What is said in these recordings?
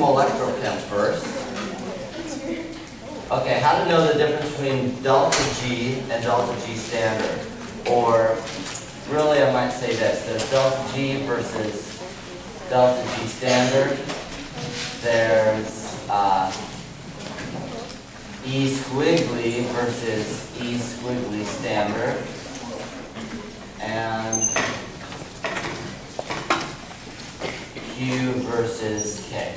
some Electrochem first. Okay, how to know the difference between delta G and delta G standard. Or really I might say this, there's delta G versus delta G standard. There's E squiggly versus E squiggly standard. And Q versus K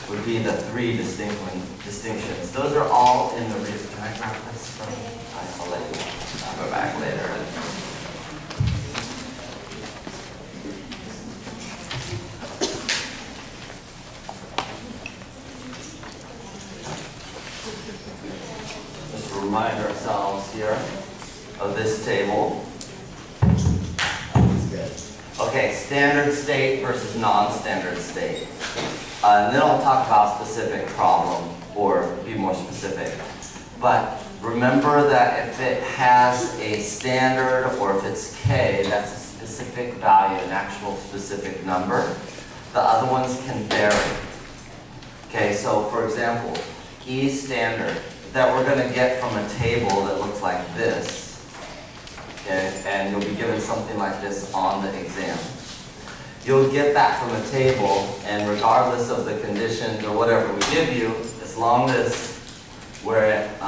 would be the three distinctions. Those are all in the read. Can I grab this from? I'll let you. I'll go back later. Just to remind ourselves here of this table. Okay, standard state versus non-standard state. And then I'll talk about specific problem, or be more specific. But remember that if it has a standard, or if it's K, that's a specific value, an actual specific number. The other ones can vary. Okay, so for example, E standard, that we're going to get from a table that looks like this. Okay, and you'll be given something like this on the exam. You'll get that from a table, and regardless of the conditions or whatever we give you, as long as we're at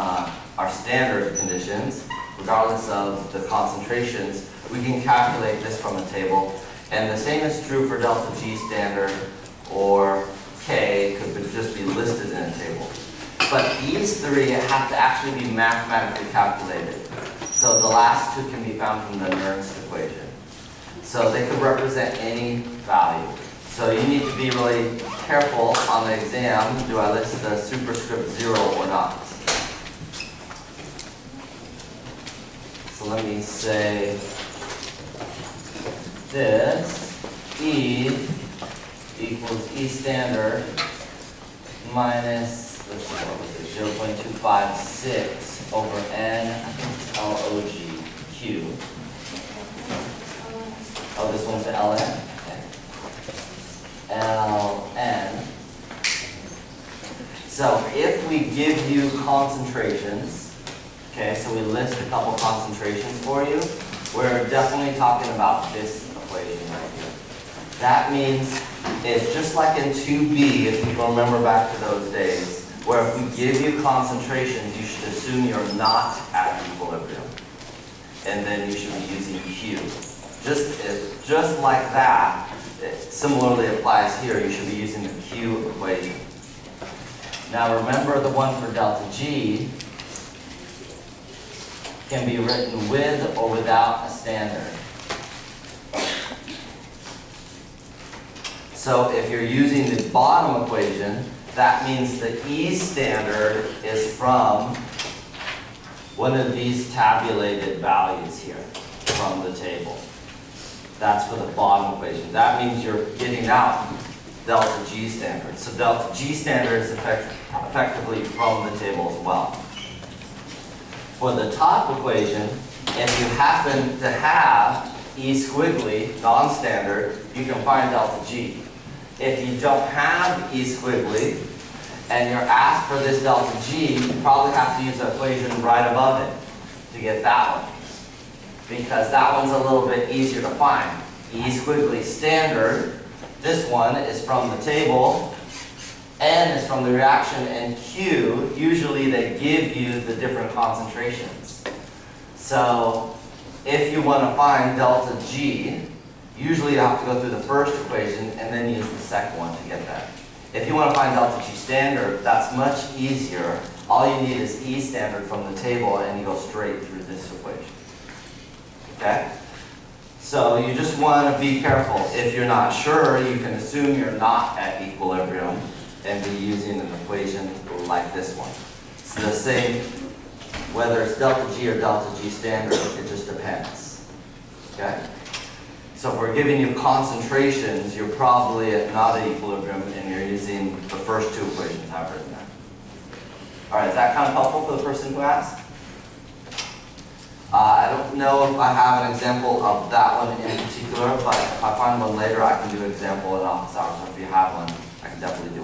our standard conditions, regardless of the concentrations, we can calculate this from a table. And the same is true for delta G standard, or K could just be listed in a table. But these three have to actually be mathematically calculated. So the last two can be found from the Nernst equation. So they could represent any value. So you need to be really careful on the exam. Do I list the superscript 0 or not? So let me say this. E equals E standard minus, let's see, what was it, 0.256 over N, I think it's LOGQ. Oh, this one's the ln? Okay. ln. So if we give you concentrations, okay, so we list a couple concentrations for you, we're definitely talking about this equation right here. That means it's just like in 2b, if you can remember back to those days, where if we give you concentrations, you should assume you're not at equilibrium. And then you should be using Q. Just like that, it similarly applies here. You should be using the Q equation. Now remember, the one for delta G can be written with or without a standard. So if you're using the bottom equation, that means the E standard is from one of these tabulated values here from the table. That's for the bottom equation. That means you're getting out delta G standard. So delta G standard is effectively from the table as well. For the top equation, if you happen to have E squiggly, non-standard, you can find delta G. If you don't have E squiggly, and you're asked for this delta G, you probably have to use the equation right above it to get that one. Because that one's a little bit easier to find. E squiggly standard, this one is from the table, N is from the reaction, and Q, usually they give you the different concentrations. So if you want to find delta G, usually you have to go through the first equation and then use the second one to get that. If you want to find delta G standard, that's much easier. All you need is E standard from the table, and you go straight through this equation. Okay? So you just want to be careful. If you're not sure, you can assume you're not at equilibrium and be using an equation like this one. It's the same, whether it's delta G or delta G standard, it just depends. Okay? So if we're giving you concentrations, you're probably not at equilibrium, and you're using the first two equations I've written there. All right, is that kind of helpful for the person who asked? I don't know if I have an example of that one in particular, but if I find one later, I can do an example in office hours. So if you have one, I can definitely do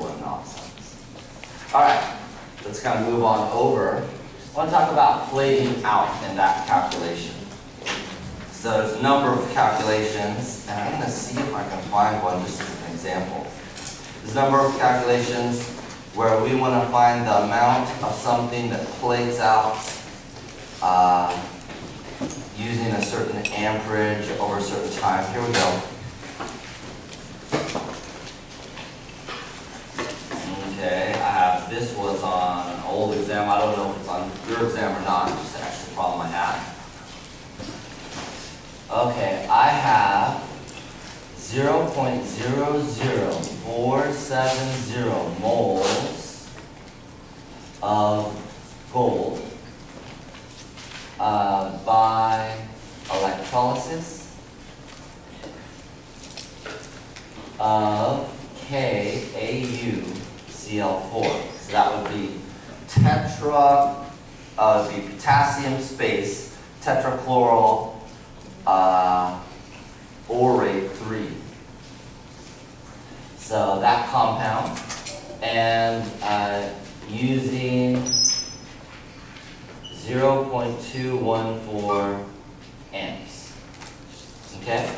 All right, let's kind of move on over. I want to talk about plating out in that calculation. So there's a number of calculations, and I'm going to see if I can find one just as an example. There's a number of calculations where we want to find the amount of something that plates out using a certain amperage over a certain time. Here we go. Okay, this was on an old exam. I don't know if it's on your exam or not. It's just an extra problem I had. Okay, I have 0.00470 moles of gold by electrolysis of KAuCl4. So that would be the potassium space tetrachloral orate 3. So that compound, and using 0.214 amps. Okay?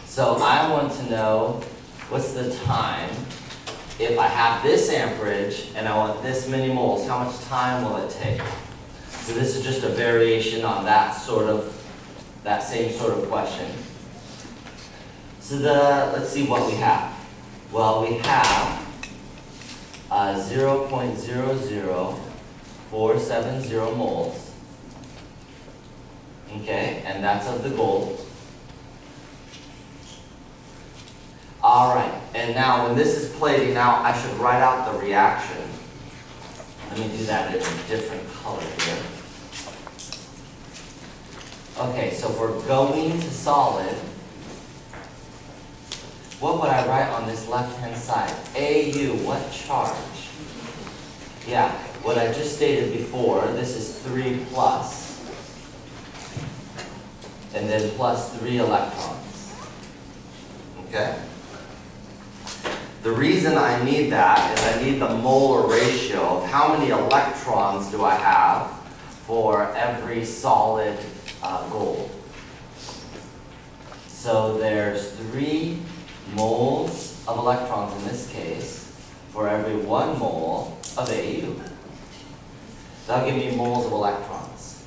So I want to know what's the time if I have this amperage and I want this many moles, how much time will it take? So this is just a variation on that same sort of question. So let's see what we have. Well, we have 0.00470 moles. Okay, and that's of the gold. All right, and now when this is plating out, I should write out the reaction. Let me do that in a different color here. Okay, so if we're going to solid, what would I write on this left-hand side? AU, what charge? Yeah, what I just stated before, this is 3 plus, and then plus 3 electrons. Okay? The reason I need that is I need the molar ratio of how many electrons do I have for every solid gold. So there's 3 moles of electrons in this case for every 1 mole of AU. That'll give me moles of electrons.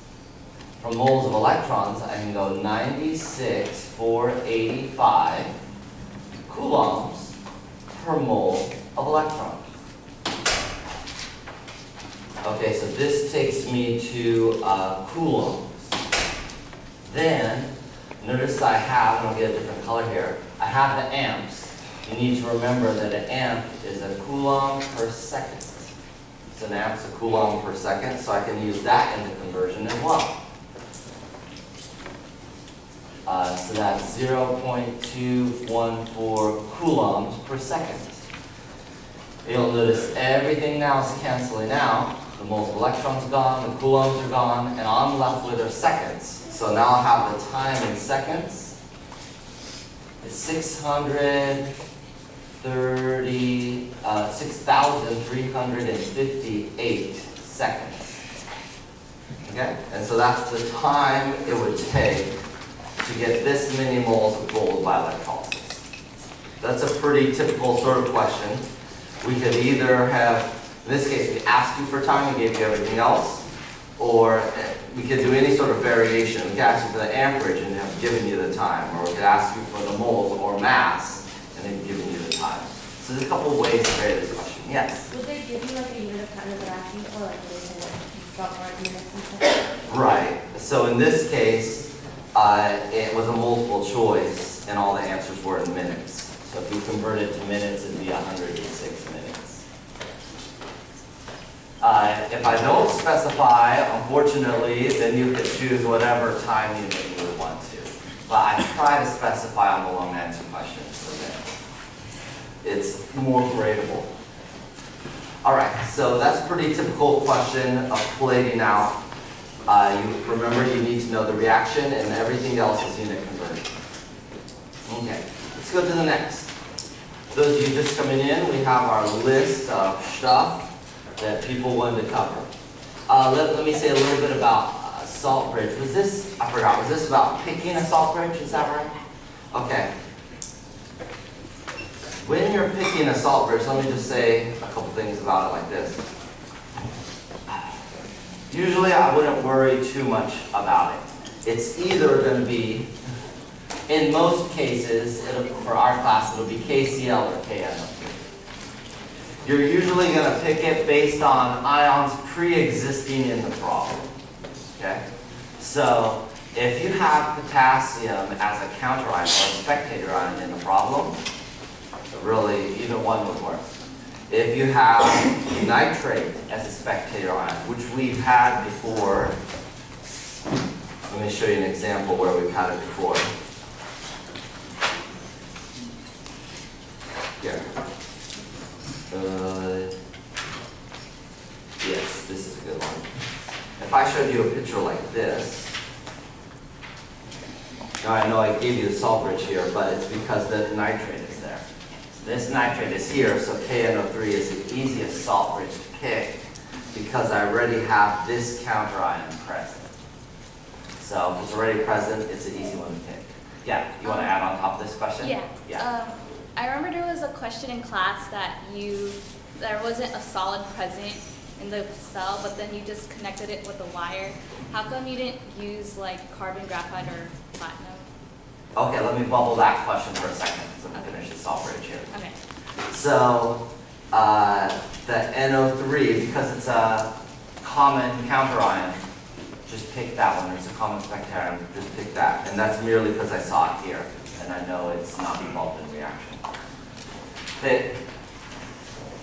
From moles of electrons, I can go 96,485 coulombs per mole of electron. Okay, so this takes me to coulombs. Then, notice I have, and I'll get a different color here, I have the amps. You need to remember that an amp is a coulomb per second. So an amp's a coulomb per second, so I can use that in the conversion as well. So that's 0.214 coulombs per second. You'll notice everything now is canceling out. The moles of electrons are gone, the coulombs are gone, and all I'm left with are seconds. So now I'll have the time in seconds. It's 6,358 seconds. Okay? And so that's the time it would take to get this many moles of gold by electrolysis. That's a pretty typical sort of question. We could either have, in this case, we asked you for time and gave you everything else, or we could do any sort of variation. We could ask you for the amperage and have given you the time, or we could ask you for the moles or mass and then given you the time. So there's a couple of ways to vary this question. Yes? Would they give you like a unit of time that they're asking for, like would they say like minutes and stuff? Right. So in this case, it was a multiple choice and all the answers were in minutes. So if we convert it to minutes, it'd be 106 minutes. If I don't specify, unfortunately, then you could choose whatever time unit you would want to. But I try to specify on the long answer questions so that it's more gradable. All right, so that's a pretty typical question of plating out. Remember, you need to know the reaction, and everything else is unit conversion. Okay, let's go to the next. Those of you just coming in, we have our list of stuff that people wanted to cover. Let me say a little bit about salt bridge. Was this, I forgot, was this about picking a salt bridge? Is that right? Okay. When you're picking a salt bridge, let me just say a couple things about it like this. Usually I wouldn't worry too much about it. It's either going to be, in most cases, for our class, it'll be KCl or KNO3. You're usually going to pick it based on ions pre-existing in the problem. Okay? So, if you have potassium as a counter ion or a spectator ion in the problem, really either one would work. If you have nitrate as a spectator ion, which we've had before, let me show you an example where we've had it before. Here. Yes, this is a good one. If I showed you a picture like this, now I know I gave you the salt bridge here, but it's because the nitrate is there. So this nitrate is here, so KNO3 is the easiest salt bridge to pick because I already have this counter ion present. So if it's already present, it's an easy one to pick. Yeah, you want to add on top of this question? Yeah. I remember there was a question in class that there wasn't a solid present in the cell, but then you just connected it with a wire. How come you didn't use like carbon, graphite, or platinum? Okay, let me bubble that question for a second so we finish the salt bridge here. Okay. So the NO3, because it's a common counter ion, just pick that one. It's a common spectator ion, just pick that. And that's merely because I saw it here, and I know it's not involved in reaction.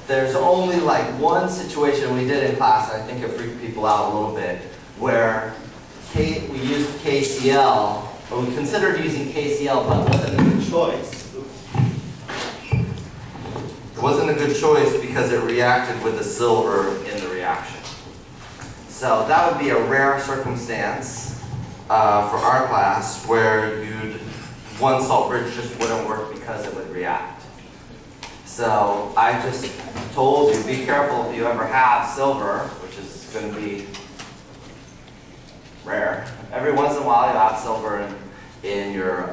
There's only like one situation we did in class, I think it freaked people out a little bit, where we used KCl, or we considered using KCl, but it wasn't a good choice. It wasn't a good choice because it reacted with the silver in the reaction. So that would be a rare circumstance for our class where one salt bridge just wouldn't work because it would react. So I just told you, be careful if you ever have silver, which is going to be rare. Every once in a while you have silver in your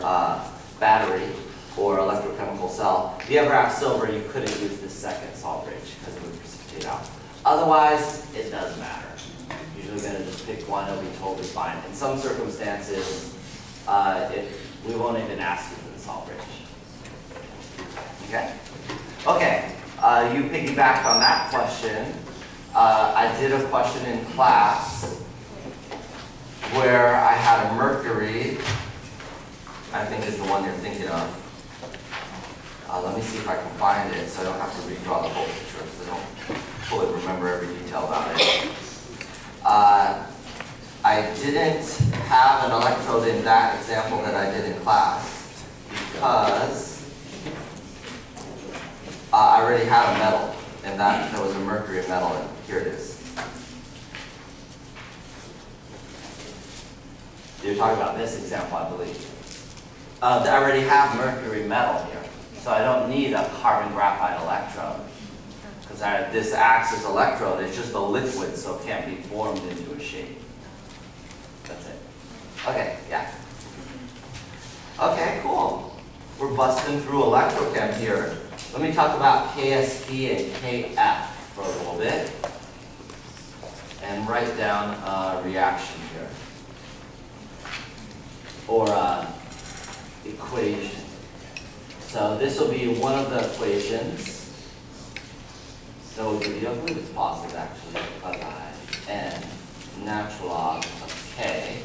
battery or electrochemical cell. If you ever have silver, you couldn't use this second salt bridge because it would precipitate out. Otherwise, it does matter. Usually going to just pick one, it'll be totally fine. In some circumstances, we won't even ask you for the salt bridge. Okay? Okay, you piggybacked on that question. I did a question in class where I had a mercury, I think is the one you're thinking of. Let me see if I can find it so I don't have to redraw the whole picture because I don't fully remember every detail about it. I didn't have an electrode in that example that I did in class because I already had a metal, and there was a mercury metal, and here it is. You're talking about this example, I believe. I already have mercury metal here, so I don't need a carbon graphite electrode. Because this acts as electrode, it's just a liquid, so it can't be formed into a shape. That's it. Okay, yeah. Okay, cool. We're busting through electrochem here. Let me talk about KSP and KF for a little bit. And write down a reaction here. Or equation. So this will be one of the equations. So I believe it's positive actually, but N natural log of K.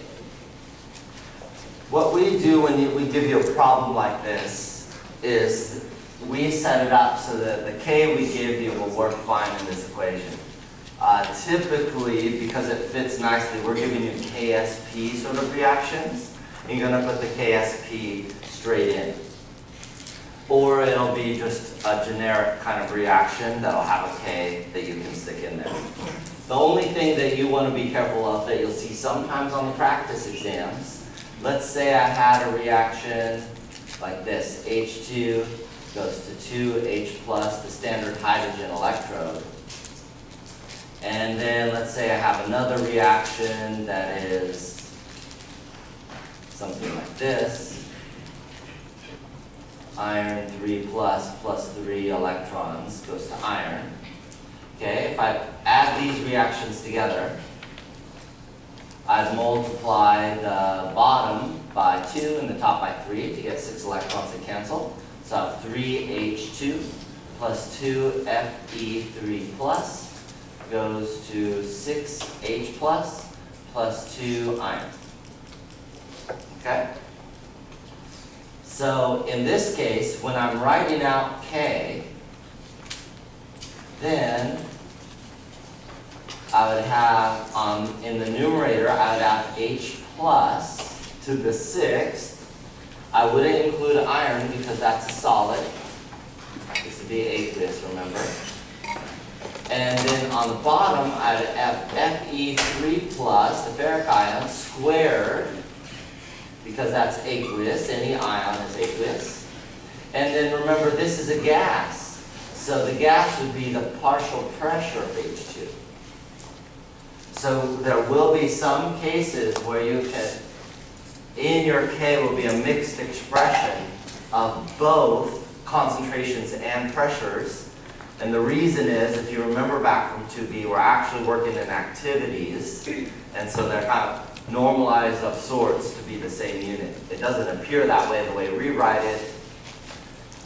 What we do when we give you a problem like this is we set it up so that the K we give you will work fine in this equation. Typically, because it fits nicely, we're giving you KSP sort of reactions. And you're going to put the KSP straight in. Or it'll be just a generic kind of reaction that'll have a K that you can stick in there. The only thing that you want to be careful of that you'll see sometimes on the practice exams, let's say I had a reaction like this, H2 goes to 2H plus, the standard hydrogen electrode. And then let's say I have another reaction that is something like this. Iron 3 plus 3 electrons goes to iron. Okay, if I add these reactions together, I'd multiply the bottom by 2 and the top by 3 to get 6 electrons to cancel. So I have 3H2 plus 2Fe3 plus goes to 6H plus 2 iron. Okay? So in this case, when I'm writing out K, then I would have, in the numerator, I would have H plus to the 6th. I wouldn't include iron because that's a solid. This would be aqueous, remember? And then on the bottom, I'd have Fe3 plus, the ferric ion, squared, because that's aqueous. Any ion is aqueous. And then remember, this is a gas. So the gas would be the partial pressure of H2. So there will be some cases where you can, in your K will be a mixed expression of both concentrations and pressures. And the reason is, if you remember back from 2B, we're actually working in activities. And so they're kind of normalized of sorts to be the same unit. It doesn't appear that way the way we write it.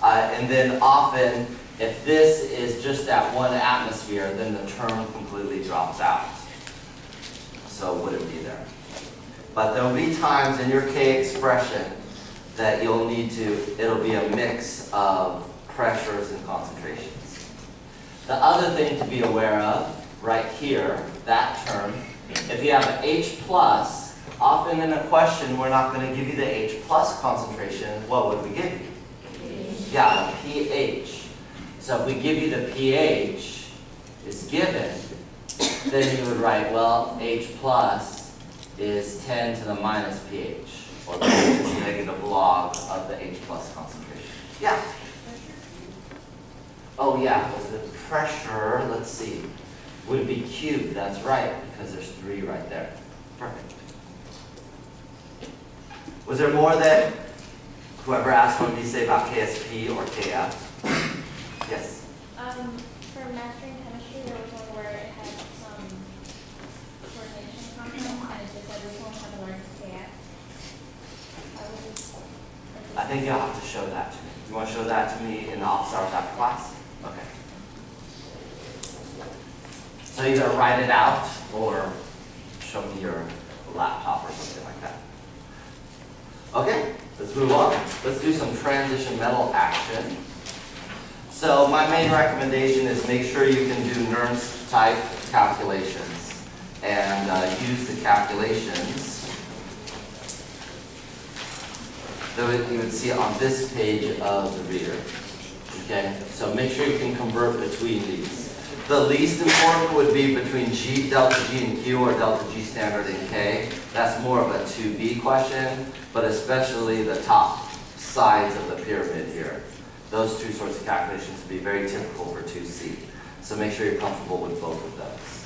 And then often, if this is just at 1 atmosphere, then the term completely drops out. So it wouldn't be there. But there will be times in your K expression that you'll need to, it'll be a mix of pressures and concentrations. The other thing to be aware of, right here, that term, if you have H plus, often in a question we're not going to give you the H plus concentration. What would we give you? Yeah, the pH. So if we give you the pH is given, then you would write, well, H plus is 10 to the minus pH, or the pH is negative log of the H plus concentration. Yeah. Oh yeah, was the pressure, let's see, would be cubed, that's right, because there's 3 right there. Perfect. Was there more that whoever asked what did he say about KSP or KF? Yes? For mastering chemistry, there was one where it had some coordination component, and it just said which one had the largest KF. I think you'll have to show that to me. You want to show that to me in the office hours after class? Okay. So either write it out or show me your laptop or something like that. Okay, let's move on. Let's do some transition metal action. So my main recommendation is make sure you can do Nernst type calculations and use the calculations that you would see on this page of the reader. Okay, so make sure you can convert between these. The least important would be between G, delta G and Q, or delta G standard and K. That's more of a 2B question, but especially the top sides of the pyramid here. Those two sorts of calculations would be very typical for 2C. So make sure you're comfortable with both of those.